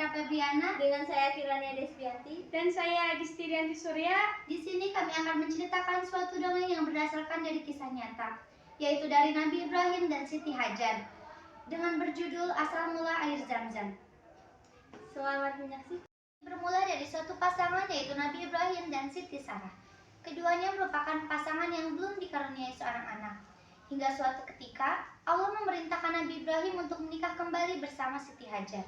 Sarah Febriana. Dengan saya Kirania Desvianti. Dan saya Agistirianti Surya. Di sini kami akan menceritakan suatu dongeng yang berdasarkan dari kisah nyata, yaitu dari Nabi Ibrahim dan Siti Hajar, dengan berjudul Asal Mula Air Zam-Zam. Selamat menyaksikan. Bermula dari suatu pasangan, yaitu Nabi Ibrahim dan Siti Sarah. Keduanya merupakan pasangan yang belum dikaruniai seorang anak. Hingga suatu ketika, Allah memerintahkan Nabi Ibrahim untuk menikah kembali bersama Siti Hajar.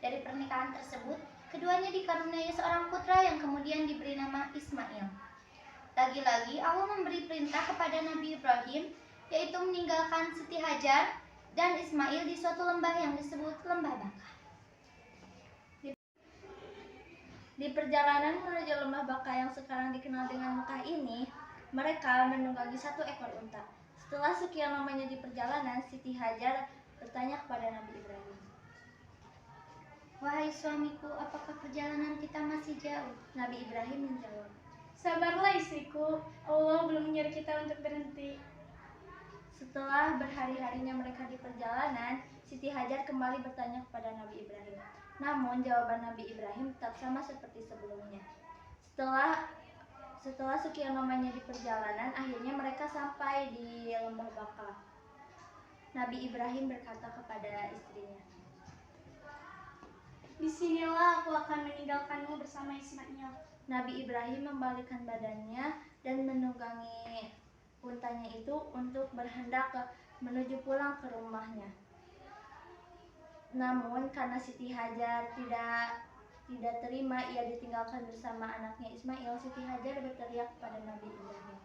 Dari pernikahan tersebut, keduanya dikaruniai seorang putra yang kemudian diberi nama Ismail. Lagi-lagi, Allah memberi perintah kepada Nabi Ibrahim, yaitu meninggalkan Siti Hajar dan Ismail di suatu lembah yang disebut Lembah Baka. Di perjalanan menuju Lembah Baka yang sekarang dikenal dengan Mekah ini, mereka menunggangi satu ekor unta. Setelah sekian lamanya di perjalanan, Siti Hajar bertanya kepada Nabi Ibrahim. Wahai suamiku, apakah perjalanan kita masih jauh? Nabi Ibrahim menjawab, Sabarlah istriku, Allah belum menyuruh kita untuk berhenti. Setelah berhari-harinya mereka di perjalanan, Siti Hajar kembali bertanya kepada Nabi Ibrahim. Namun jawaban Nabi Ibrahim tetap sama seperti sebelumnya. Setelah sekian lamanya di perjalanan, akhirnya mereka sampai di Lembah Baka. Nabi Ibrahim berkata kepada istrinya, Disinilah aku akan meninggalkanmu bersama Ismail. Nabi Ibrahim membalikkan badannya dan menunggangi untanya itu untuk berhendak menuju pulang ke rumahnya. Namun karena Siti Hajar tidak terima ia ditinggalkan bersama anaknya Ismail, Siti Hajar berteriak kepada Nabi Ibrahim.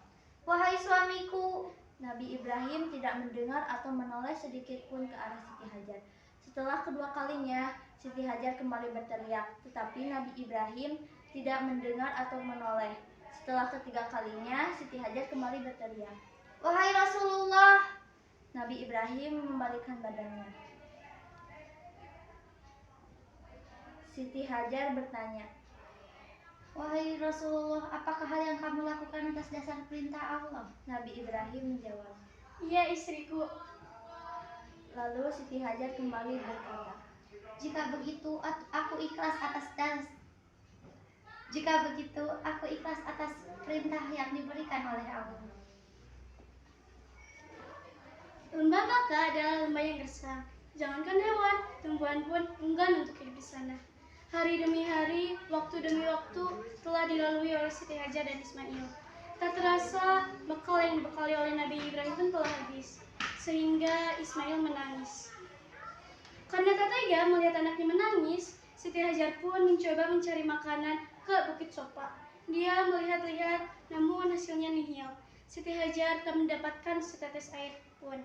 Wahai suamiku! Nabi Ibrahim tidak mendengar atau menoleh sedikit pun ke arah Siti Hajar. Setelah kedua kalinya, Siti Hajar kembali berteriak, tetapi Nabi Ibrahim tidak mendengar atau menoleh. Setelah ketiga kalinya, Siti Hajar kembali berteriak, Wahai Rasulullah! Nabi Ibrahim membalikkan badannya. Siti Hajar bertanya, Wahai Rasulullah, apakah hal yang kamu lakukan atas dasar perintah Allah? Nabi Ibrahim menjawab. Iya istriku. Lalu Siti Hajar kembali berkata, Jika begitu, aku ikhlas atas perintah yang diberikan oleh Allah. Lembah Baka adalah lembah yang gersang. Jangankan hewan, tumbuhan pun enggan untuk hidup di sana. Hari demi hari, waktu demi waktu telah dilalui oleh Siti Hajar dan Ismail. Tak terasa, bekal yang dibekali oleh Nabi Ibrahim pun telah habis, sehingga Ismail menangis. Karena tak tega melihat anaknya menangis, Siti Hajar pun mencoba mencari makanan ke Bukit Sopa. Dia melihat-lihat, namun hasilnya nihil. Siti Hajar tak mendapatkan setetes air pun.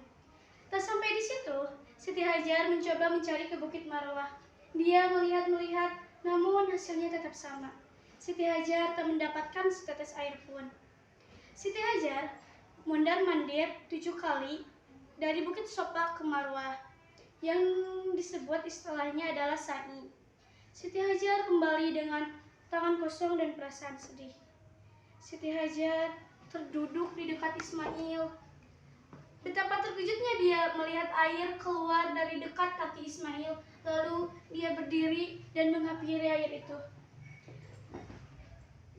Tak sampai di situ, Siti Hajar mencoba mencari ke Bukit Marwah. Dia melihat-melihat, namun hasilnya tetap sama. Siti Hajar tak mendapatkan setetes air pun. Siti Hajar mondar-mandir 7 kali dari Bukit Sopa ke Marwah, yang disebut istilahnya adalah sa'i. Siti Hajar kembali dengan tangan kosong dan perasaan sedih. Siti Hajar terduduk di dekat Ismail. Betapa terkejutnya dia melihat air keluar dari dekat kaki Ismail. Lalu dia berdiri dan menghampiri air itu.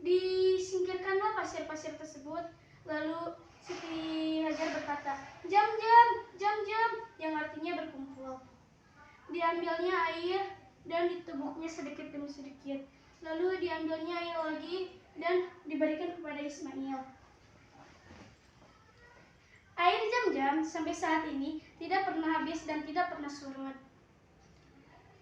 Disingkirkanlah pasir-pasir tersebut. Lalu Siti Hajar berkata, Jam-jam, jam-jam, yang artinya berkumpul. Diambilnya air dan ditebuknya sedikit demi sedikit. Lalu diambilnya air lagi dan diberikan kepada Ismail. Air Jam-jam sampai saat ini tidak pernah habis dan tidak pernah surut.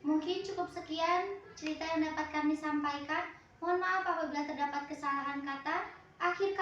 Mungkin cukup sekian cerita yang dapat kami sampaikan. Mohon maaf apabila terdapat kesalahan kata. Akhir